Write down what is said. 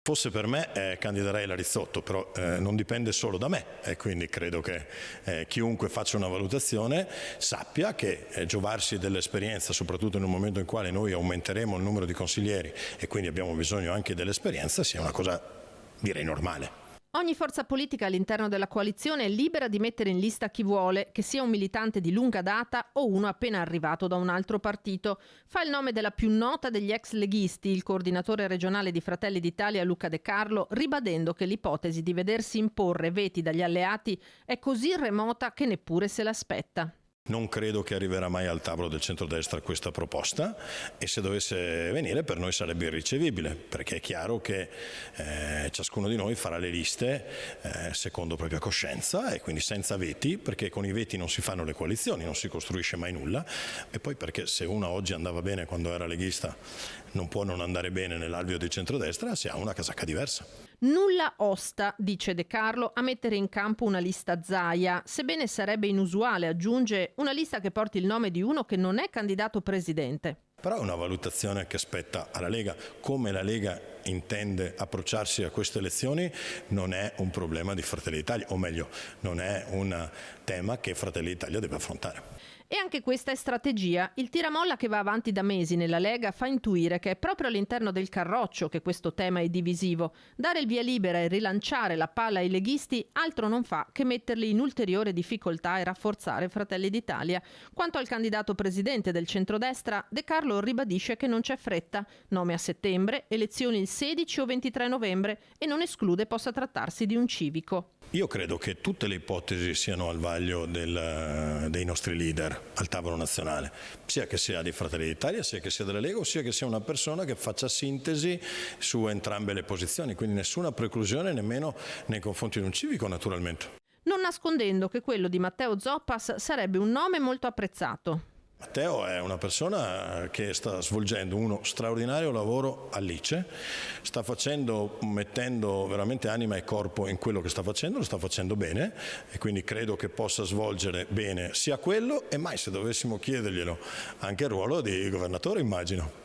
Fosse per me candiderei la Rizzotto, però non dipende solo da me e quindi credo che chiunque faccia una valutazione sappia che giovarsi dell'esperienza, soprattutto in un momento in cui noi aumenteremo il numero di consiglieri e quindi abbiamo bisogno anche dell'esperienza, sia una cosa direi normale. Ogni forza politica all'interno della coalizione è libera di mettere in lista chi vuole, che sia un militante di lunga data o uno appena arrivato da un altro partito. Fa il nome della più nota degli ex leghisti, il coordinatore regionale di Fratelli d'Italia Luca De Carlo, ribadendo che l'ipotesi di vedersi imporre veti dagli alleati è così remota che neppure se l'aspetta. Non credo che arriverà mai al tavolo del centrodestra questa proposta e se dovesse venire per noi sarebbe irricevibile, perché è chiaro che ciascuno di noi farà le liste secondo propria coscienza e quindi senza veti, perché con i veti non si fanno le coalizioni, non si costruisce mai nulla e poi perché se uno oggi andava bene quando era leghista non può non andare bene nell'alveo di centrodestra se ha una casacca diversa. Nulla osta, dice De Carlo, a mettere in campo una lista Zaia, sebbene sarebbe inusuale, aggiunge, una lista che porti il nome di uno che non è candidato presidente. Però è una valutazione che spetta alla Lega. Come la Lega intende approcciarsi a queste elezioni non è un problema di Fratelli d'Italia, o meglio, non è un tema che Fratelli d'Italia deve affrontare. E anche questa è strategia. Il tiramolla che va avanti da mesi nella Lega fa intuire che è proprio all'interno del carroccio che questo tema è divisivo. Dare il via libera e rilanciare la palla ai leghisti altro non fa che metterli in ulteriore difficoltà e rafforzare Fratelli d'Italia. Quanto al candidato presidente del centrodestra, De Carlo ribadisce che non c'è fretta. Nome a settembre, elezioni il 16 o 23 novembre e non esclude possa trattarsi di un civico. Io credo che tutte le ipotesi siano al vaglio dei nostri leader al tavolo nazionale, sia che sia di Fratelli d'Italia, sia che sia della Lega, o sia che sia una persona che faccia sintesi su entrambe le posizioni, quindi nessuna preclusione nemmeno nei confronti di un civico naturalmente. Non nascondendo che quello di Matteo Zoppas sarebbe un nome molto apprezzato. Matteo è una persona che sta svolgendo uno straordinario lavoro a Lice, sta mettendo veramente anima e corpo in quello che sta facendo, lo sta facendo bene e quindi credo che possa svolgere bene sia quello e mai se dovessimo chiederglielo anche il ruolo di governatore immagino.